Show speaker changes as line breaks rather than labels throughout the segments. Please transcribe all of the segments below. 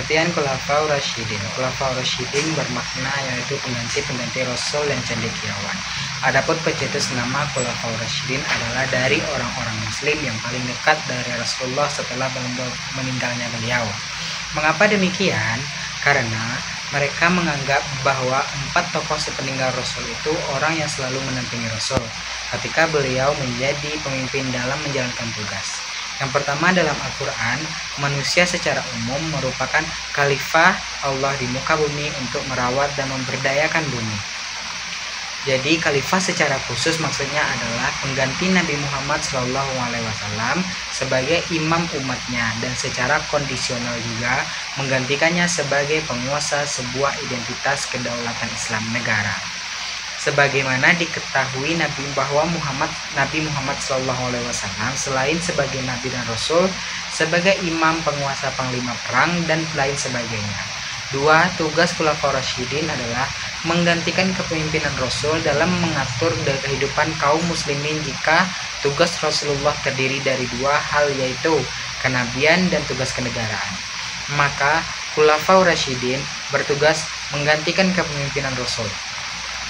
Pengertian Khulafaur Rasyidin. Khulafaur Rasyidin bermakna yaitu pengganti-pengganti Rasul yang cendekiawan. Adapun pencetus nama Khulafaur Rasyidin adalah dari orang-orang Muslim yang paling dekat dari Rasulullah setelah meninggalnya beliau. Mengapa demikian? Karena mereka menganggap bahwa 4 tokoh sepeninggal Rasul itu orang yang selalu menampingi Rasul ketika beliau menjadi pemimpin dalam menjalankan tugas. Yang pertama, dalam Al-Quran, manusia secara umum merupakan khalifah Allah di muka bumi untuk merawat dan memberdayakan bumi. Jadi khalifah secara khusus maksudnya adalah pengganti Nabi Muhammad SAW sebagai imam umatnya, dan secara kondisional juga menggantikannya sebagai penguasa sebuah identitas kedaulatan Islam negara. Sebagaimana diketahui Nabi Muhammad SAW selain sebagai Nabi dan Rasul, sebagai imam, penguasa, panglima perang, dan lain sebagainya. 2. Tugas Khulafaur Rasyidin adalah menggantikan kepemimpinan Rasul dalam mengatur kehidupan kaum muslimin jika tugas Rasulullah terdiri dari 2 hal, yaitu kenabian dan tugas kenegaraan. Maka Khulafaur Rasyidin bertugas menggantikan kepemimpinan Rasul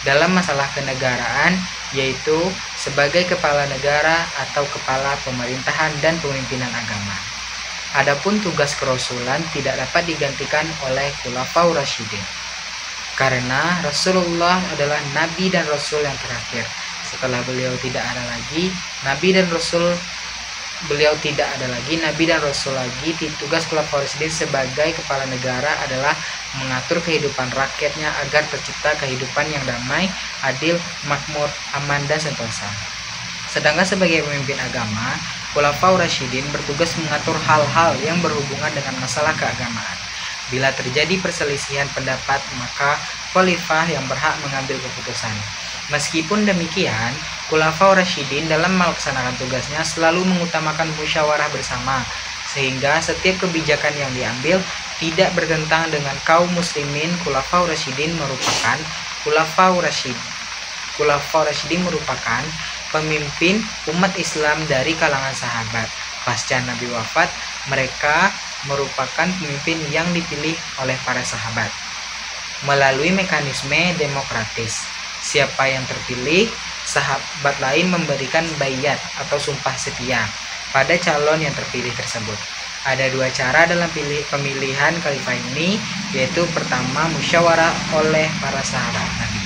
dalam masalah kenegaraan, yaitu sebagai kepala negara atau kepala pemerintahan dan pemimpinan agama. Adapun tugas kerasulan tidak dapat digantikan oleh Khulafaur Rasyidin, karena Rasulullah adalah Nabi dan Rasul yang terakhir. Setelah beliau tidak ada lagi Nabi dan Rasul lagi. Tugas Khulafaur Rasyidin sebagai kepala negara adalah mengatur kehidupan rakyatnya agar tercipta kehidupan yang damai, adil, makmur, aman, dan sentosa. Sedangkan sebagai pemimpin agama, Khulafaur Rasyidin bertugas mengatur hal-hal yang berhubungan dengan masalah keagamaan. Bila terjadi perselisihan pendapat, maka khalifah yang berhak mengambil keputusan. Meskipun demikian, Khulafaur Rasyidin dalam melaksanakan tugasnya selalu mengutamakan musyawarah bersama, sehingga setiap kebijakan yang diambil tidak bertentangan dengan kaum muslimin. Khulafaur Rasyidin merupakan pemimpin umat Islam dari kalangan sahabat. Pasca Nabi wafat, mereka merupakan pemimpin yang dipilih oleh para sahabat melalui mekanisme demokratis. Siapa yang terpilih, sahabat lain memberikan baiat atau sumpah setia pada calon yang terpilih tersebut. Ada 2 cara dalam pemilihan khalifah ini, yaitu pertama, musyawarah oleh para sahabat Nabi.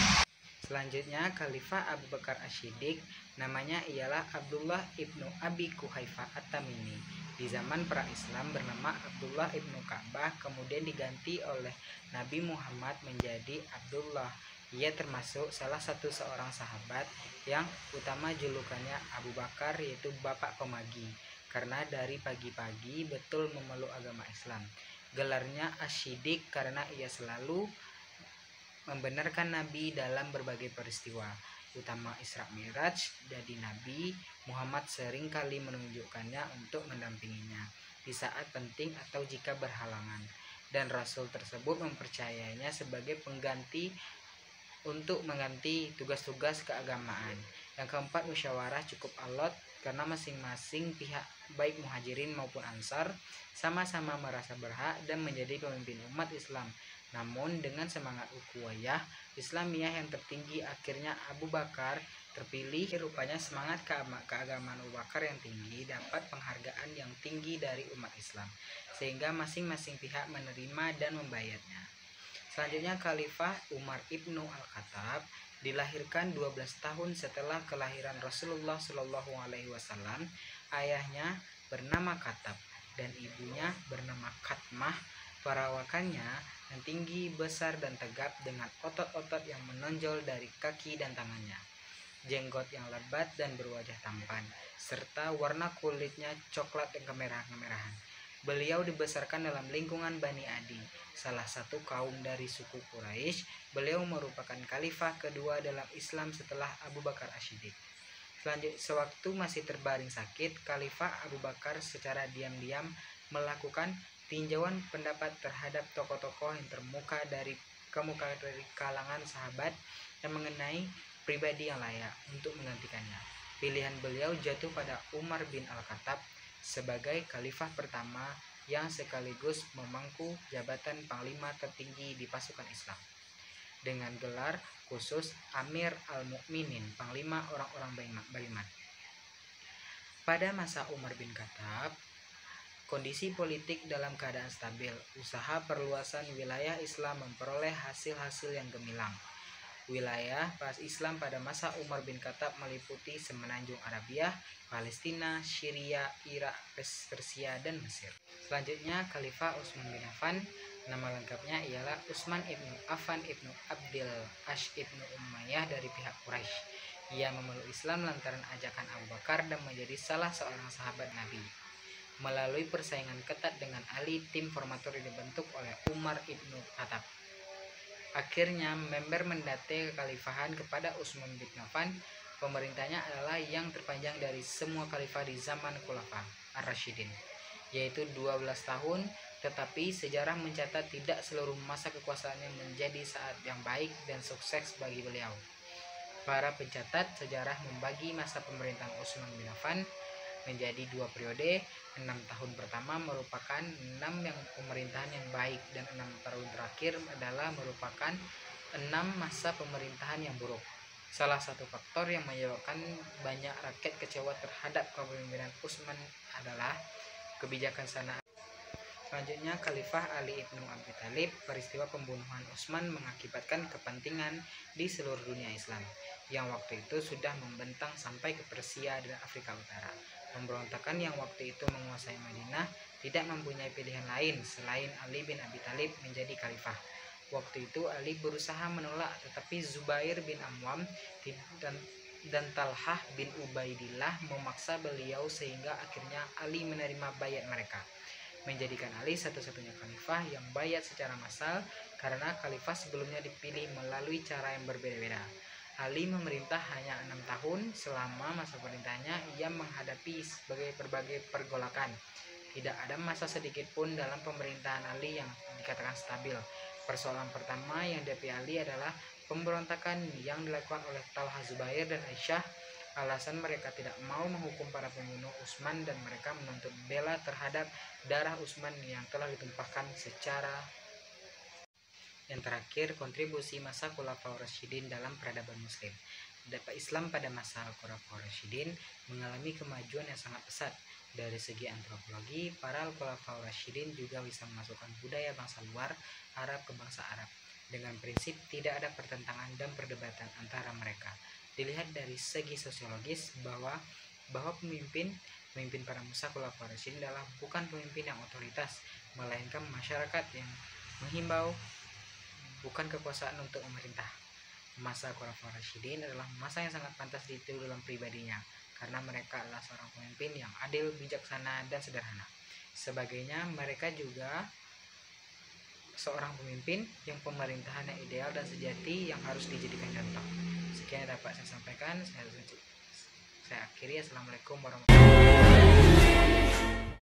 Selanjutnya, Khalifah Abu Bakar As-Siddiq, namanya ialah Abdullah ibnu Abi Quhaifah At-Tamimi. Di zaman pra-Islam bernama Abdullah ibnu Ka'bah, kemudian diganti oleh Nabi Muhammad menjadi Abdullah. Ia termasuk salah satu seorang sahabat yang utama julukannya Abu Bakar, yaitu Bapak Pemagi, karena dari pagi-pagi betul memeluk agama Islam. Gelarnya As-Siddiq karena ia selalu membenarkan Nabi dalam berbagai peristiwa, utama Isra Mi'raj. Jadi Nabi Muhammad sering kali menunjukkannya untuk mendampinginya di saat penting atau jika berhalangan, dan Rasul tersebut mempercayainya sebagai pengganti untuk mengganti tugas-tugas keagamaan. Yang keempat, musyawarah cukup alot karena masing-masing pihak baik muhajirin maupun ansar sama-sama merasa berhak dan menjadi pemimpin umat Islam. Namun dengan semangat ukhuwah Islamiyah yang tertinggi, akhirnya Abu Bakar terpilih. Rupanya semangat keagamaan Abu Bakar yang tinggi dapat penghargaan yang tinggi dari umat Islam, sehingga masing-masing pihak menerima dan membayarnya. Selanjutnya, Khalifah Umar ibnu Al-Khattab dilahirkan 12 tahun setelah kelahiran Rasulullah SAW. Ayahnya bernama Khattab dan ibunya bernama Khatmah. Perawakannya yang tinggi, besar, dan tegap dengan otot-otot yang menonjol dari kaki dan tangannya, jenggot yang lebat dan berwajah tampan, serta warna kulitnya coklat dan kemerahan-kemerahan. Beliau dibesarkan dalam lingkungan Bani Adi, salah satu kaum dari suku Quraisy. Beliau merupakan khalifah kedua dalam Islam setelah Abu Bakar As-Siddiq. Selanjutnya, sewaktu masih terbaring sakit, Khalifah Abu Bakar secara diam-diam melakukan tinjauan pendapat terhadap tokoh-tokoh yang terkemuka dari kalangan sahabat yang mengenai pribadi yang layak untuk menggantikannya. Pilihan beliau jatuh pada Umar bin Al-Khattab sebagai khalifah pertama yang sekaligus memangku jabatan panglima tertinggi di pasukan Islam dengan gelar khusus Amir al-Mukminin, panglima orang-orang beriman. Pada masa Umar bin Khattab, kondisi politik dalam keadaan stabil, usaha perluasan wilayah Islam memperoleh hasil-hasil yang gemilang. Wilayah Islam pada masa Umar bin Khattab meliputi semenanjung Arabia, Palestina, Syria, Irak, Persia, dan Mesir. Selanjutnya, Khalifah Utsman bin Affan. Nama lengkapnya ialah Utsman ibnu Affan ibnu Abdil Ash ibnu Umayyah dari pihak Quraisy. Ia memeluk Islam lantaran ajakan Abu Bakar dan menjadi salah seorang sahabat Nabi. Melalui persaingan ketat dengan Ali, tim formatur dibentuk oleh Umar ibnu Khattab. Akhirnya member mendate kekhalifahan kepada Utsman bin Affan. Pemerintahnya adalah yang terpanjang dari semua khalifah di zaman Khulafa ar-Rasyidin, yaitu 12 tahun, tetapi sejarah mencatat tidak seluruh masa kekuasaannya menjadi saat yang baik dan sukses bagi beliau. Para pencatat sejarah membagi masa pemerintahan Utsman bin Affan menjadi 2 periode. 6 tahun pertama merupakan 6 yang pemerintahan yang baik, dan 6 tahun terakhir adalah merupakan 6 masa pemerintahan yang buruk. Salah satu faktor yang menyebabkan banyak rakyat kecewa terhadap kepemimpinan Utsman adalah kebijakan sana. Selanjutnya, Khalifah Ali ibnu Abi Thalib. Peristiwa pembunuhan Utsman mengakibatkan kepentingan di seluruh dunia Islam yang waktu itu sudah membentang sampai ke Persia dan Afrika Utara. Pemberontakan yang waktu itu menguasai Madinah tidak mempunyai pilihan lain selain Ali bin Abi Thalib menjadi khalifah. Waktu itu Ali berusaha menolak, tetapi Zubair bin Awwam dan Talhah bin Ubaidillah memaksa beliau sehingga akhirnya Ali menerima bayat mereka, menjadikan Ali satu-satunya khalifah yang bayat secara massal karena khalifah sebelumnya dipilih melalui cara yang berbeda-beda. Ali memerintah hanya 6 tahun. Selama masa pemerintahnya ia menghadapi berbagai pergolakan. Tidak ada masa sedikit pun dalam pemerintahan Ali yang dikatakan stabil. Persoalan pertama yang dihadapi Ali adalah pemberontakan yang dilakukan oleh Talha, Zubair, dan Aisyah. Alasan mereka tidak mau menghukum para pembunuh Utsman dan mereka menuntut bela terhadap darah Utsman yang telah ditumpahkan secara. Yang terakhir, kontribusi masa Khulafaur Rasyidin dalam peradaban Muslim. Dapat Islam pada masa Khulafaur Rasyidin mengalami kemajuan yang sangat pesat. Dari segi antropologi, para Khulafaur Rasyidin juga bisa memasukkan budaya bangsa luar Arab ke bangsa Arab dengan prinsip tidak ada pertentangan dan perdebatan antara mereka. Dilihat dari segi sosiologis bahwa pemimpin para masa Khulafaur Rasyidin adalah bukan pemimpin yang otoritas, melainkan masyarakat yang menghimbau, bukan kekuasaan untuk memerintah. Masa Khulafaur Rasyidin adalah masa yang sangat pantas ditiru dalam pribadinya, karena mereka adalah seorang pemimpin yang adil, bijaksana, dan sederhana. Sebagainya, mereka juga seorang pemimpin yang pemerintahannya ideal dan sejati yang harus dijadikan contoh. Sekian yang dapat saya sampaikan. Saya akhiri. Assalamualaikum warahmatullahi wabarakatuh.